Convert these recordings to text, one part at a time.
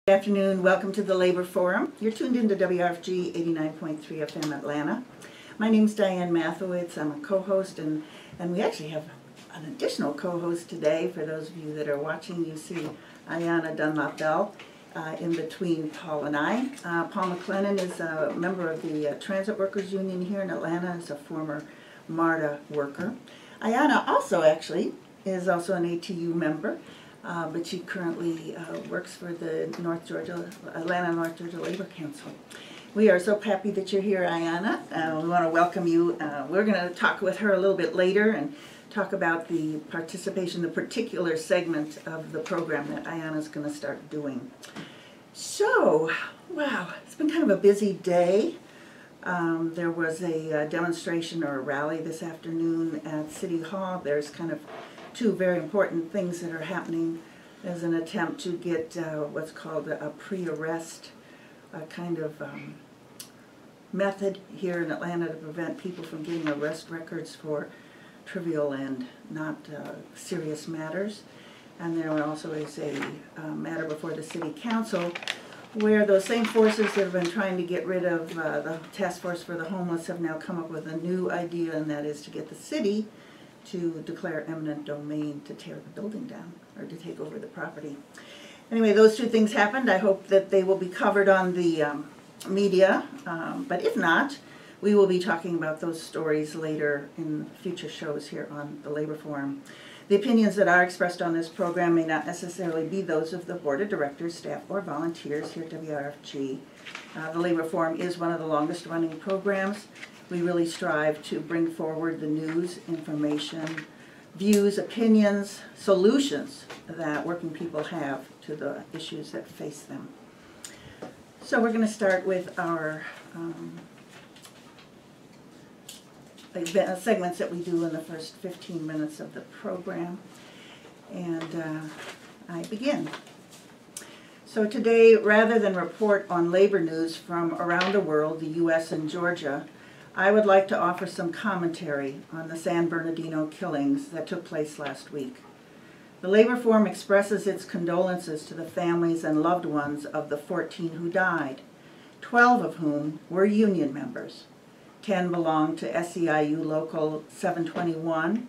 Good afternoon. Welcome to the Labor Forum. You're tuned into WRFG 89.3 FM Atlanta. My name's Diane Mathowitz. I'm a co-host, and we actually have an additional co-host today. For those of you that are watching, you see Ayana Dunlop-Bell in between Paul and I. Paul McLennan is a member of the Transit Workers Union here in Atlanta. Is a former MARTA worker. Ayana also actually is also an ATU member. But she currently works for the Atlanta North Georgia Labor Council. We are so happy that you're here, Ayana. We want to welcome you. We're going to talk with her a little bit later and talk about the participation, the particular segment of the program that Ayana's going to start doing. So, wow, it's been kind of a busy day. There was a demonstration or a rally this afternoon at City Hall. There's kind of two very important things that are happening as an attempt to get what's called a pre-arrest kind of method here in Atlanta to prevent people from getting arrest records for trivial and not serious matters. And there also is a matter before the City Council where those same forces that have been trying to get rid of the Task Force for the Homeless have now come up with a new idea, and that is to get the city to declare eminent domain to tear the building down or to take over the property. Anyway, those two things happened. I hope that they will be covered on the media, but if not, we will be talking about those stories later in future shows here on the Labor Forum. The opinions that are expressed on this program may not necessarily be those of the Board of Directors, staff, or volunteers here at WRFG. The Labor Forum is one of the longest running programs. We really strive to bring forward the news, information, views, opinions, solutions that working people have to the issues that face them. So we're going to start with our segments that we do in the first 15 minutes of the program. And I begin. So today, rather than report on labor news from around the world, the U.S. and Georgia, I would like to offer some commentary on the San Bernardino killings that took place last week. The Labor Forum expresses its condolences to the families and loved ones of the 14 who died, 12 of whom were union members. 10 belonged to SEIU Local 721,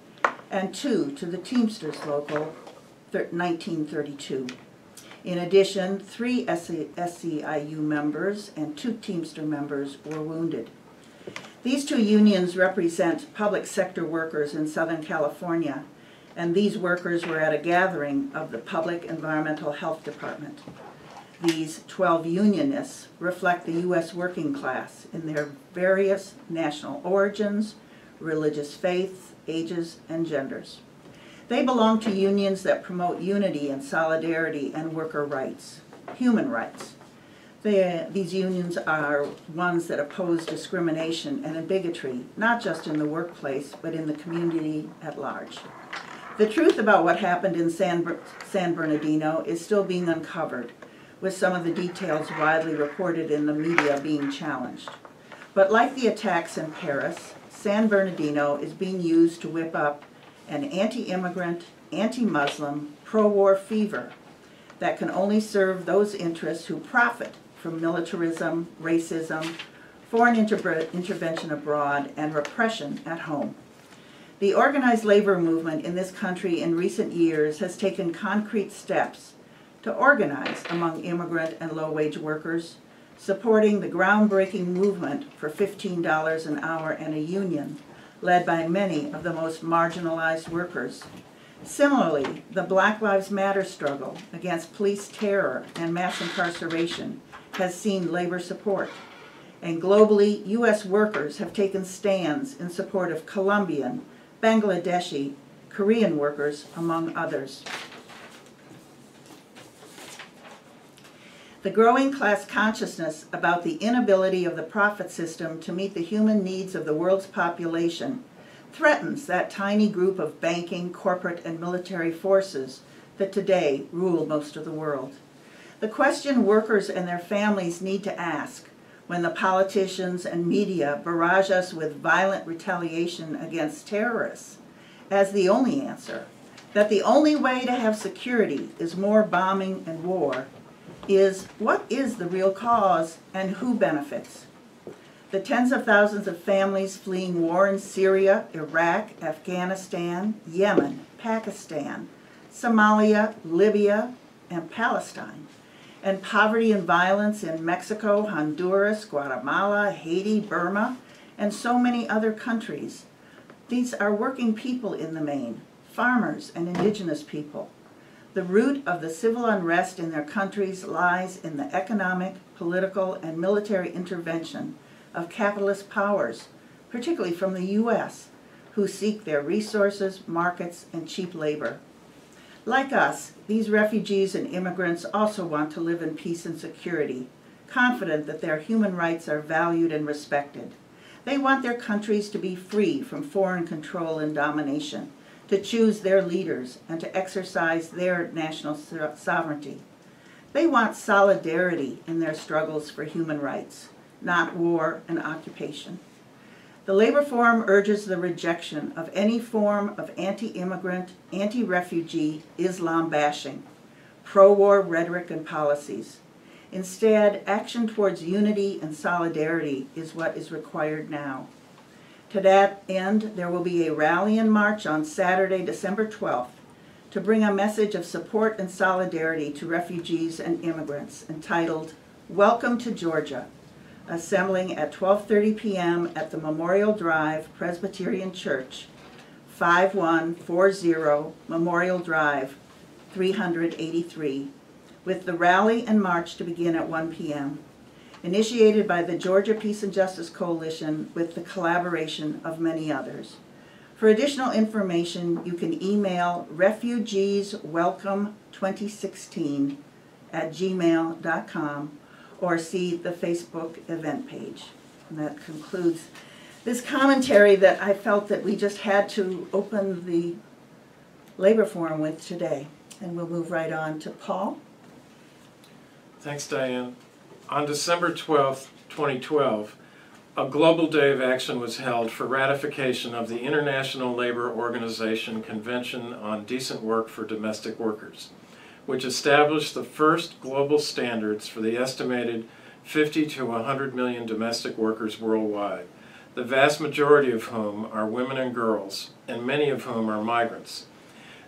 and 2 to the Teamsters Local 1932. In addition, 3 SEIU members and 2 Teamster members were wounded. These 2 unions represent public sector workers in Southern California, and these workers were at a gathering of the Public Environmental Health Department. These 12 unionists reflect the U.S. working class in their various national origins, religious faiths, ages, and genders. They belong to unions that promote unity and solidarity and worker rights, human rights. These unions are ones that oppose discrimination and bigotry, not just in the workplace, but in the community at large. The truth about what happened in San Bernardino is still being uncovered, with some of the details widely reported in the media being challenged. But like the attacks in Paris, San Bernardino is being used to whip up an anti-immigrant, anti-Muslim, pro-war fever that can only serve those interests who profit from militarism, racism, foreign intervention abroad, and repression at home. The organized labor movement in this country in recent years has taken concrete steps to organize among immigrant and low-wage workers, supporting the groundbreaking movement for $15 an hour and a union, led by many of the most marginalized workers. Similarly, the Black Lives Matter struggle against police terror and mass incarceration has seen labor support. And globally, U.S. workers have taken stands in support of Colombian, Bangladeshi, Korean workers, among others. The growing class consciousness about the inability of the profit system to meet the human needs of the world's population threatens that tiny group of banking, corporate, and military forces that today rule most of the world. The question workers and their families need to ask when the politicians and media barrage us with violent retaliation against terrorists as the only answer, that the only way to have security is more bombing and war, is, what is the real cause and who benefits? The tens of thousands of families fleeing war in Syria, Iraq, Afghanistan, Yemen, Pakistan, Somalia, Libya, and Palestine, and poverty and violence in Mexico, Honduras, Guatemala, Haiti, Burma, and so many other countries. These are working people in the main, farmers and indigenous people. The root of the civil unrest in their countries lies in the economic, political, and military intervention of capitalist powers, particularly from the U.S., who seek their resources, markets, and cheap labor. Like us, these refugees and immigrants also want to live in peace and security, confident that their human rights are valued and respected. They want their countries to be free from foreign control and domination, to choose their leaders, and to exercise their national sovereignty. They want solidarity in their struggles for human rights, not war and occupation. The Labor Forum urges the rejection of any form of anti-immigrant, anti-refugee, Islam bashing, pro-war rhetoric and policies. Instead, action towards unity and solidarity is what is required now. To that end, there will be a rally and march on Saturday, December 12th, to bring a message of support and solidarity to refugees and immigrants entitled, "Welcome to Georgia," assembling at 12:30 p.m. at the Memorial Drive Presbyterian Church, 5140 Memorial Drive, 383, with the rally and march to begin at 1 p.m., initiated by the Georgia Peace and Justice Coalition with the collaboration of many others. For additional information, you can email refugeeswelcome2016@gmail.com or see the Facebook event page. And that concludes this commentary that I felt that we just had to open the Labor Forum with today. And we'll move right on to Paul. Thanks, Diane. On December 12, 2012, a global day of action was held for ratification of the International Labor Organization Convention on Decent Work for Domestic Workers, which established the first global standards for the estimated 50 to 100 million domestic workers worldwide, the vast majority of whom are women and girls, and many of whom are migrants.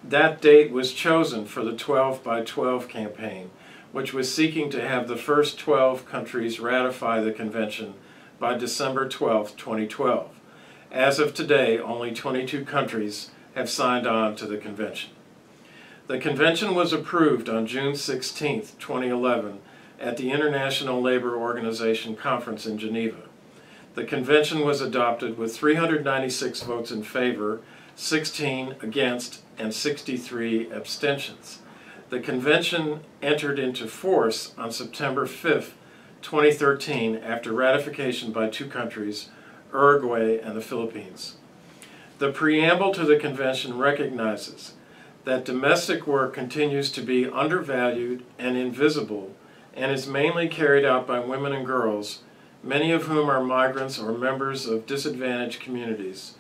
That date was chosen for the 12 by 12 campaign, which was seeking to have the first 12 countries ratify the convention by December 12, 2012. As of today, only 22 countries have signed on to the convention. The convention was approved on June 16, 2011, at the International Labor Organization Conference in Geneva. The convention was adopted with 396 votes in favor, 16 against, and 63 abstentions. The convention entered into force on September 5, 2013, after ratification by two countries, Uruguay and the Philippines. The preamble to the convention recognizes that domestic work continues to be undervalued and invisible and is mainly carried out by women and girls, many of whom are migrants or members of disadvantaged communities,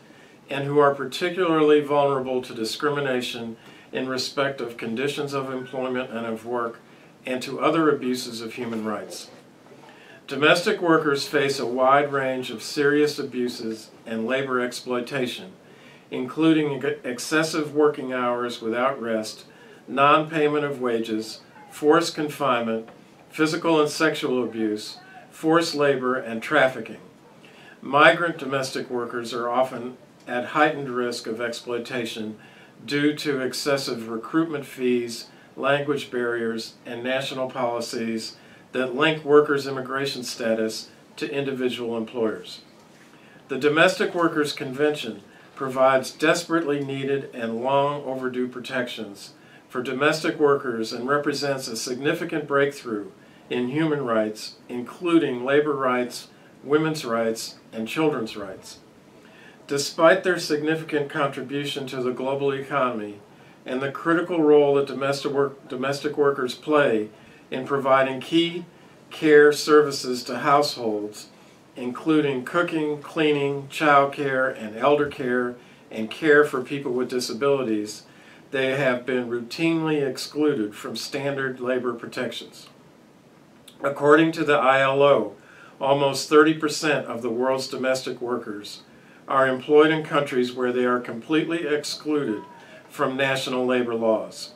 and who are particularly vulnerable to discrimination in respect of conditions of employment and of work, and to other abuses of human rights. Domestic workers face a wide range of serious abuses and labor exploitation, including excessive working hours without rest, non-payment of wages, forced confinement, physical and sexual abuse, forced labor, and trafficking. Migrant domestic workers are often at heightened risk of exploitation due to excessive recruitment fees, language barriers, and national policies that link workers' immigration status to individual employers. The Domestic Workers Convention provides desperately needed and long overdue protections for domestic workers and represents a significant breakthrough in human rights, including labor rights, women's rights, and children's rights. Despite their significant contribution to the global economy and the critical role that domestic workers play in providing key care services to households, including cooking, cleaning, child care, and elder care, and care for people with disabilities, they have been routinely excluded from standard labor protections. According to the ILO, almost 30% of the world's domestic workers are employed in countries where they are completely excluded from national labor laws.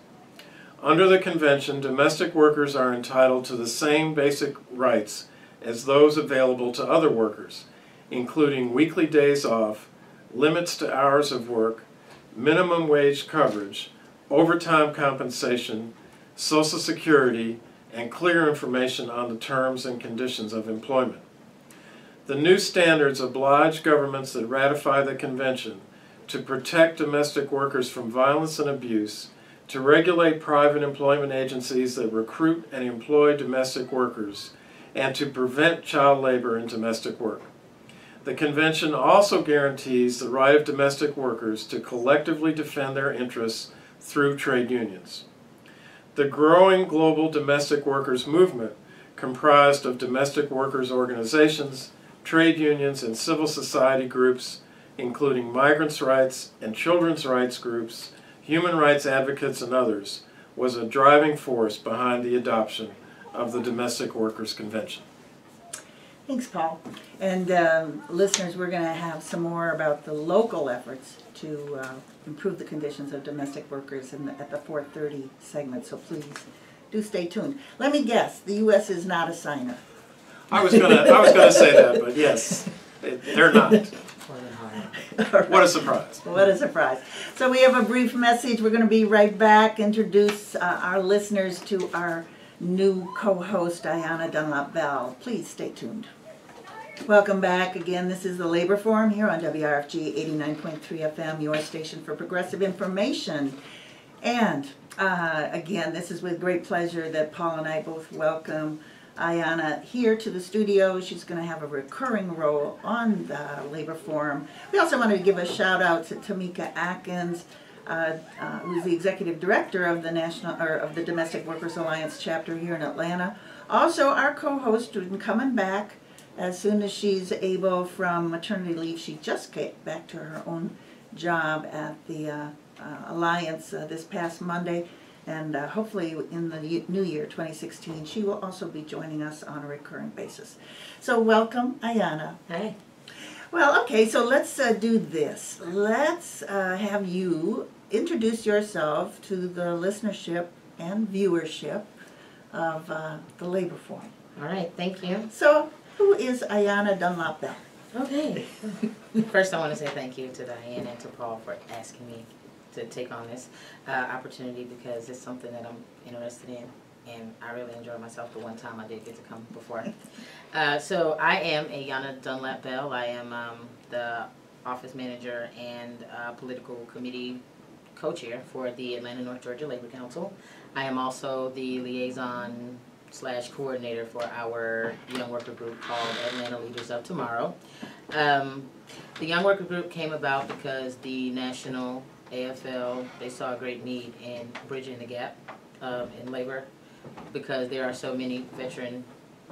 Under the convention, domestic workers are entitled to the same basic rights as those available to other workers, including weekly days off, limits to hours of work, minimum wage coverage, overtime compensation, Social Security, and clear information on the terms and conditions of employment. The new standards oblige governments that ratify the convention to protect domestic workers from violence and abuse, to regulate private employment agencies that recruit and employ domestic workers, and to prevent child labor in domestic work. The convention also guarantees the right of domestic workers to collectively defend their interests through trade unions. The growing global domestic workers movement, comprised of domestic workers organizations, trade unions, and civil society groups, including migrants' rights and children's rights groups, human rights advocates, and others, was a driving force behind the adoption of the Domestic Workers Convention. Thanks, Paul. And listeners, we're going to have some more about the local efforts to improve the conditions of domestic workers at the 4:30 segment, so please do stay tuned. Let me guess, the U.S. is not a signer. I was gonna say that, but yes, they're not. What a surprise. What a surprise. So we have a brief message. We're going to be right back. Introduce our listeners to our new co-host, Ayana Dunlop-Bell. Please stay tuned. Welcome back again. This is the Labor Forum here on WRFG 89.3 FM, your station for progressive information. And again, this is with great pleasure that Paul and I both welcome Ayana here to the studio. She's going to have a recurring role on the Labor Forum. We also want to give a shout out to Tamika Atkins, who's the executive director of the Domestic Workers Alliance chapter here in Atlanta. Also, our co-host, who's coming back as soon as she's able from maternity leave. She just got back to her own job at the Alliance this past Monday. And hopefully in the new year, 2016, she will also be joining us on a recurring basis. So welcome, Ayana. Hi. Well, okay, so let's do this. Let's have you introduce yourself to the listenership and viewership of the Labor Forum. All right, thank you. So, who is Ayana Dunlop-Bell? Okay. First, I want to say thank you to Diane and to Paul for asking me to take on this opportunity, because it's something that I'm interested in, and I really enjoyed myself the one time I did get to come before. So I am Ayana Dunlop-Bell. I am the office manager and political committee co-chair for the Atlanta North Georgia Labor Council. I am also the liaison / coordinator for our young worker group called Atlanta Leaders of Tomorrow. The young worker group came about because the national AFL, they saw a great need in bridging the gap in labor, because there are so many veteran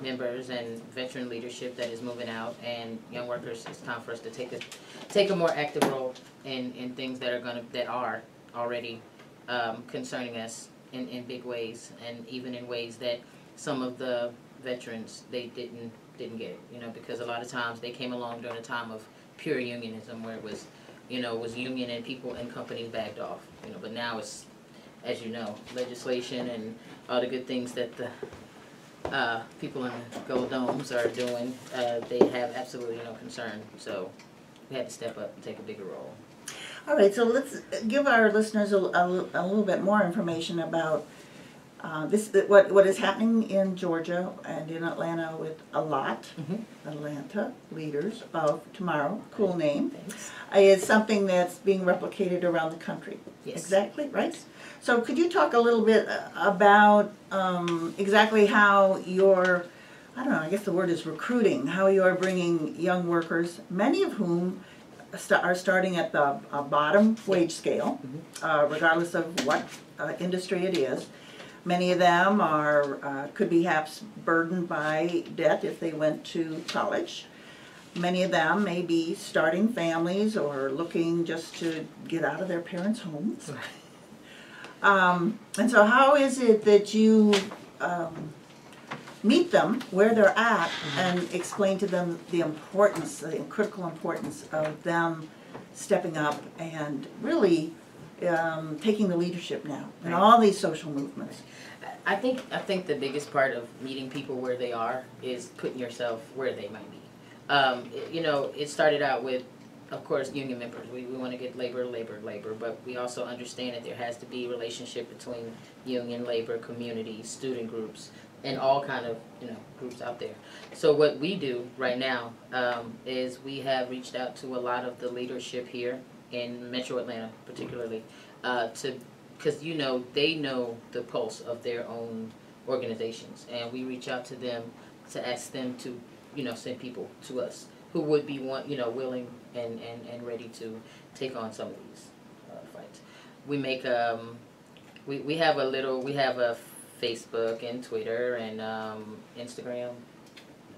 members and veteran leadership that is moving out, and young workers, it's time for us to take a more active role in things that are already concerning us in big ways, and even in ways that some of the veterans, they didn't get it, because a lot of times they came along during a time of pure unionism where it was, was union and people and companies backed off, but now it's, as you know, legislation and all the good things that the people in the gold domes are doing, they have absolutely no concern, so we had to step up and take a bigger role. All right, so let's give our listeners a little bit more information about what is happening in Georgia and in Atlanta with ALOT, Atlanta Leaders of Tomorrow, cool name. Thanks. Is something that's being replicated around the country. Yes. Exactly, right? So could you talk a little bit about exactly how you're, I don't know, I guess the word is recruiting, how you're bringing young workers, many of whom are starting at the bottom wage scale, regardless of what industry it is. Many of them could be perhaps burdened by debt if they went to college. Many of them may be starting families or looking just to get out of their parents' homes. And so how is it that you meet them where they're at and explain to them the importance, the critical importance of them stepping up and really taking the leadership now in all these social movements. I think the biggest part of meeting people where they are is putting yourself where they might be. You know, it started out with, of course, union members. We want to get labor, but we also understand that there has to be a relationship between union, labor, community, student groups, and all kind of, you know, groups out there. So what we do right now is we have reached out to a lot of the leadership here in Metro Atlanta, particularly, because, you know, they know the pulse of their own organizations, and we reach out to them to ask them to, you know, send people to us who would be willing and ready to take on some of these fights. We make we have a Facebook and Twitter and Instagram.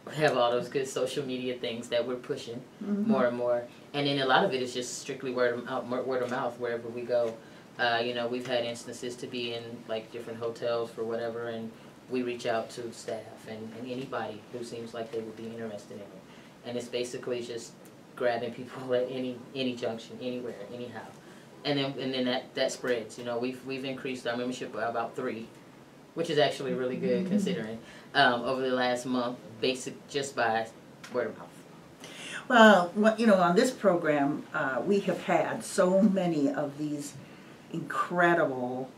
We have all those good social media things that we're pushing more and more, and then a lot of it is just strictly word of mouth wherever we go. You know, we've had instances to be in like different hotels for whatever, and we reach out to staff and anybody who seems like they would be interested in it. And it's basically just grabbing people at any junction, anywhere, anyhow. And then that spreads. You know, we've increased our membership by about 3, which is actually really good considering, over the last month, just by word of mouth. Well, you know, on this program, we have had so many of these incredible,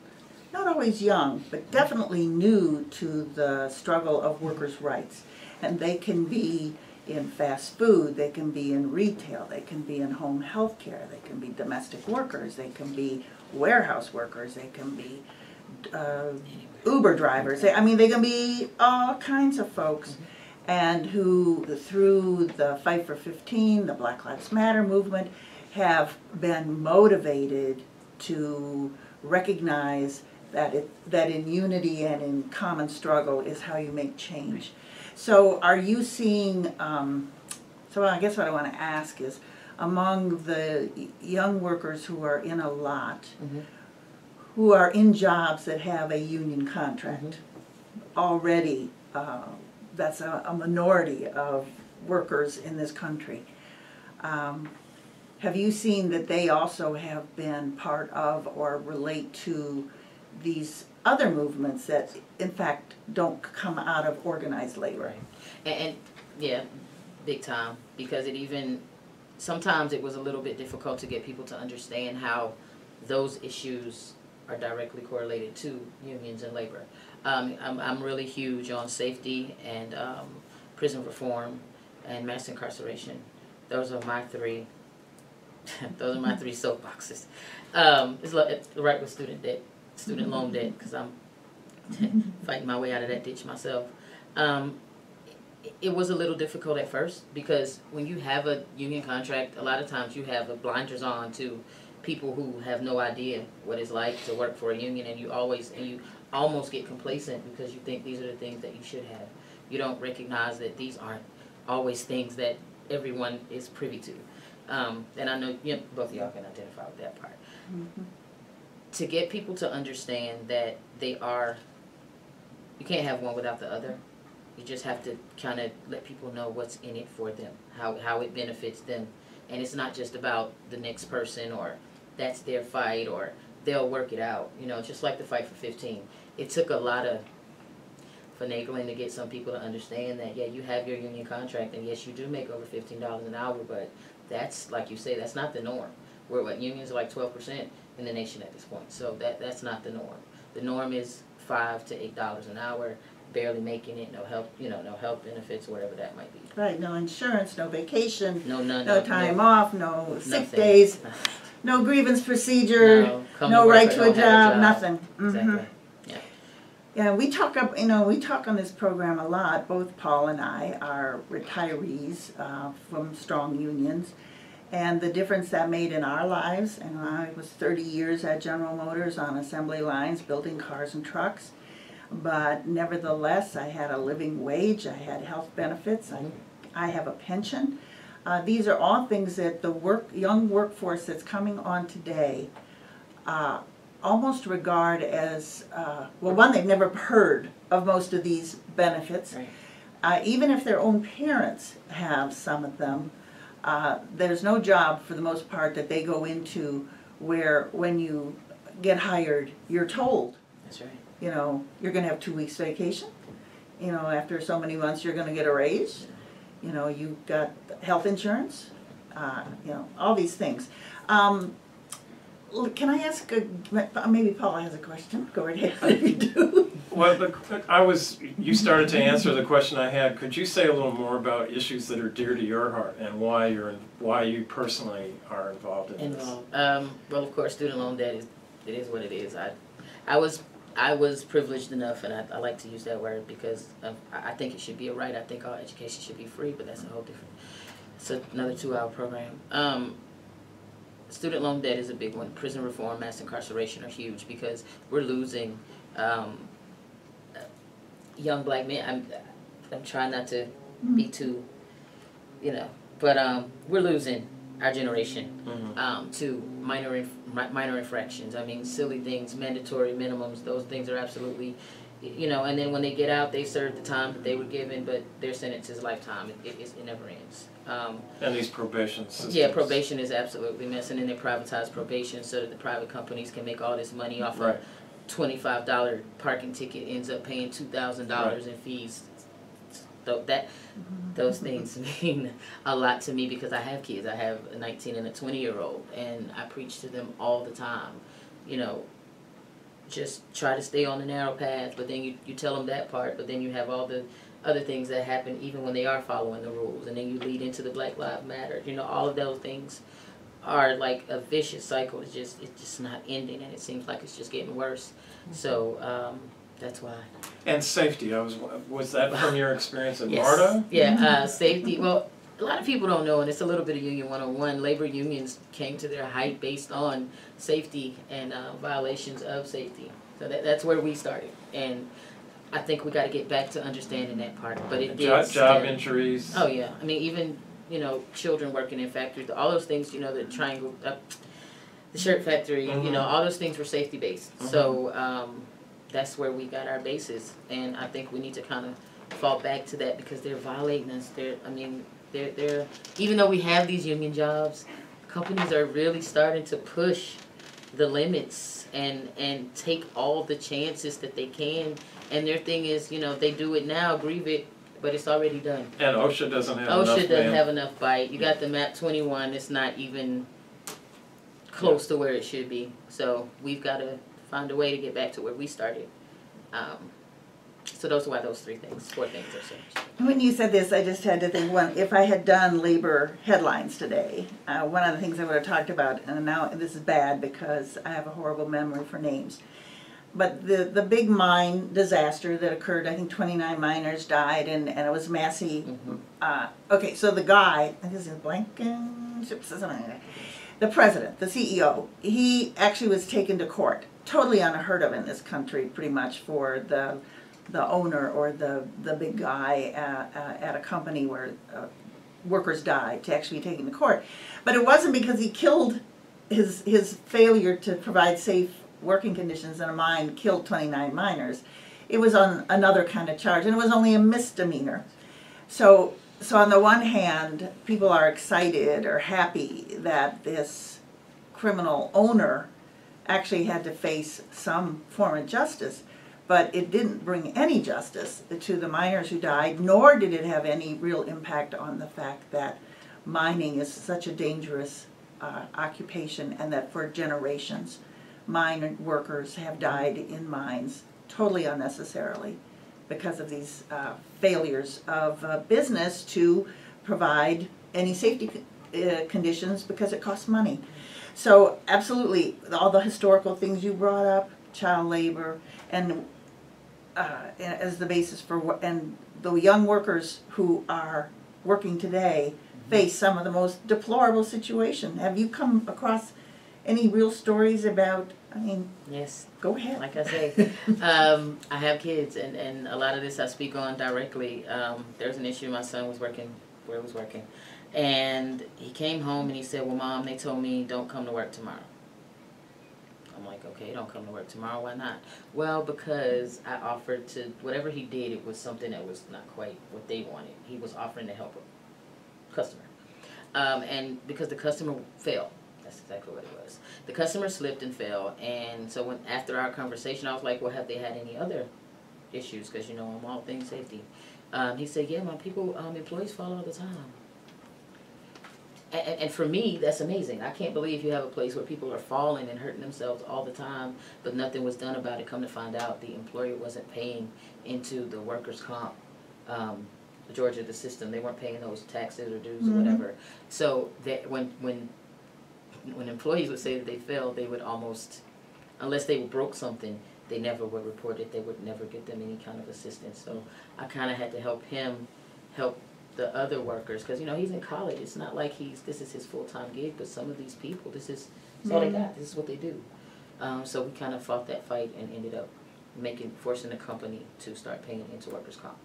not always young, but definitely new to the struggle of workers' rights. And they can be in fast food, they can be in retail, they can be in home health care, they can be domestic workers, they can be warehouse workers, they can be Uber drivers. I mean, they can be all kinds of folks, and who, through the Fight for 15, the Black Lives Matter movement, have been motivated to recognize that in unity and in common struggle is how you make change. So are you seeing, so I guess what I want to ask is, among the young workers who are in ALOT, who are in jobs that have a union contract, already that's a minority of workers in this country, have you seen that they also have been part of or relate to these other movements that, in fact, don't come out of organized labor? Right. And yeah, big time, because sometimes it was a little bit difficult to get people to understand how those issues are directly correlated to unions and labor. I'm really huge on safety and prison reform and mass incarceration. Those are my 3. Those are my 3 soapboxes. It's right with student debt, student loan debt, because I'm fighting my way out of that ditch myself. It was a little difficult at first, because when you have a union contract, a lot of times you have the blinders on to people who have no idea what it's like to work for a union, and you almost get complacent because you think these are the things that you should have. You don't recognize that these aren't always things that everyone is privy to. And I know both of y'all can identify with that part. To get people to understand that you can't have one without the other. You just have to kind of let people know what's in it for them, how it benefits them. And it's not just about the next person, or that's their fight, or they'll work it out. You know, just like the Fight for 15. It took a lot of finagling to get some people to understand that, yeah, you have your union contract, and yes, you do make over $15 an hour, but that's, like you say, that's not the norm. Unions are like 12% in the nation at this point, so that's not the norm. The norm is $5 to $8 an hour, barely making it, no health benefits, whatever that might be. Right, no insurance, no vacation, no time off, no sick nothing. days, no grievance procedure, no right to a job, nothing. Exactly. Yeah, we talk on this program a lot. Both Paul and I are retirees from strong unions, and the difference that made in our lives. And I was 30 years at General Motors on assembly lines, building cars and trucks. But nevertheless, I had a living wage. I had health benefits. I have a pension. These are all things that the young workforce that's coming on today almost regard as, well, one, they've never heard of most of these benefits. Right. Even if their own parents have some of them, there's no job for the most part that they go into where when you get hired, you're told, That's right. you know, you're gonna have 2 weeks vacation. You know, after so many months, you're gonna get a raise. You know, you've got health insurance, you know, all these things. Can I ask, maybe Paula has a question, go right ahead if you do. Well, you started to answer the question I had. Could you say a little more about issues that are dear to your heart and why you personally are involved in this? Well, of course, student loan debt it is what it is. I was privileged enough, and I like to use that word because I think it should be a right. I think all education should be free, but that's a whole different. It's another 2-hour program. Student loan debt is a big one. Prison reform, mass incarceration are huge because we're losing young black men. I'm trying not to be too, you know, but we're losing our generation to minor infractions. I mean, silly things, mandatory minimums. Those things are absolutely, you know. And then when they get out, they serve the time that they were given, but their sentence is lifetime. It never ends. And these probation systems. Yeah, probation is absolutely messing, and they privatize probation so that the private companies can make all this money off Right. a $25 parking ticket, ends up paying $2,000 in fees. So those things mean a lot to me because I have kids. I have a 19 and a 20-year-old, and I preach to them all the time. You know, just try to stay on the narrow path, but then you tell them that part, but then you have all the other things that happen even when they are following the rules, and then you lead into the Black Lives Matter. You know, all of those things are like a vicious cycle. It's just not ending, and it seems like it's just getting worse. So that's why. And safety. Was that from your experience at Yes. MARTA? Yeah, safety. Well, a lot of people don't know, and it's a little bit of Union 101. Labor unions came to their height based on safety and violations of safety. So that's where we started, and I think we got to get back to understanding that part. But it did Job injuries. Oh yeah, I mean even children working in factories, all those things. The triangle, the shirt factory. All those things were safety based. So that's where we got our bases, and I think we need to kind of fall back to that because they're violating us. They're even though we have these union jobs, companies are really starting to push the limits and take all the chances that they can. And their thing is, they do it now, grieve it, but it's already done. And OSHA doesn't have enough. OSHA doesn't have enough bite. You got the MAP 21. It's not even close to where it should be. So we've got to find a way to get back to where we started. So those are why those 4 things are so much. When you said this, I just had to think, if I had done labor headlines today, one of the things I would have talked about, and now this is bad because I have a horrible memory for names, but the big mine disaster that occurred, I think 29 miners died, and it was Massey. Okay, so the guy, I think his name is Blankenship, something like that, the president, the CEO, he actually was taken to court, totally unheard of in this country, pretty much, for the owner or the big guy at a company where workers died to actually be taken to court. But it wasn't because he killed his failure to provide safe working conditions in a mine killed 29 miners. It was on another kind of charge, and it was only a misdemeanor. So on the one hand, people are excited or happy that this criminal owner actually had to face some form of justice, but it didn't bring any justice to the miners who died, nor did it have any real impact on the fact that mining is such a dangerous occupation, and that for generations mine workers have died in mines totally unnecessarily because of these failures of business to provide any safety conditions because it costs money. So absolutely, all the historical things you brought up, child labor, and as the basis for and the young workers who are working today face some of the most deplorable situation. Have you come across any real stories about? I mean, yes. Go ahead. Like I say, I have kids, and a lot of this I speak on directly. There's an issue. My son was working where he was working, and he came home and he said, "Well, Mom, they told me don't come to work tomorrow." I'm like, okay, don't come to work tomorrow, why not? Well, because I offered to, whatever he did, it was something that was not quite what they wanted. He was offering to help a customer. And because the customer fell, that's exactly what it was. The customer slipped and fell, and so when after our conversation, I was like, well, have they had any other issues? Because, you know, I'm all things safety. He said, yeah, my employees fall all the time. And for me, that's amazing. I can't believe you have a place where people are falling and hurting themselves all the time, but nothing was done about it. Come to find out, the employer wasn't paying into the workers' comp, Georgia, the system. They weren't paying those taxes or dues or whatever. So that when employees would say that they failed, they would almost, unless they broke something, they never would report it. They would never get them any kind of assistance. So I kind of had to help him help the other workers, because, you know, he's in college. It's not like this is his full-time gig, but some of these people, this is all they got. This is what they do. So we kind of fought that fight and ended up forcing the company to start paying into workers' comp.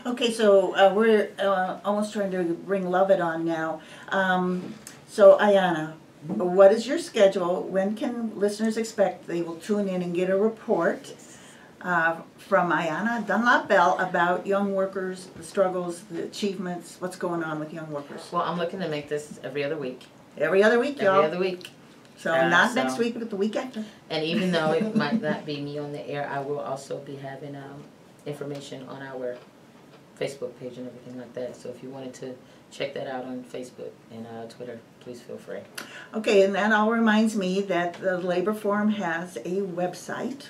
Okay, so we're almost trying to bring Lovett on now. So Ayana, what is your schedule? When can listeners expect they will tune in and get a report from Ayana Dunlop-Bell about young workers, the struggles, the achievements, what's going on with young workers? Well, I'm looking to make this every other week. Every other week, y'all? Every other week. So not next week, but the week after. And even though it might not be me on the air, I will also be having information on our Facebook page and everything like that. So if you wanted to check that out on Facebook and Twitter, please feel free. Okay, and that all reminds me that the Labor Forum has a website.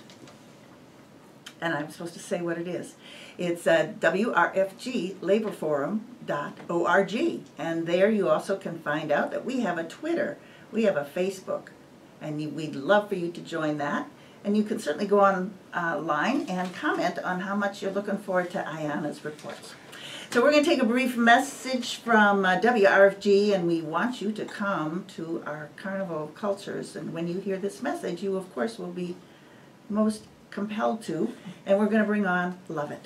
And I'm supposed to say what it is. It's WRFGLaborForum.org. And there you also can find out that we have a Twitter, we have a Facebook, and we'd love for you to join that. And you can certainly go online and comment on how much you're looking forward to Ayana's reports. So we're going to take a brief message from WRFG, and we want you to come to our Carnival of Cultures. And when you hear this message, you, of course, will be most compelled to, and we're going to bring on Lovett.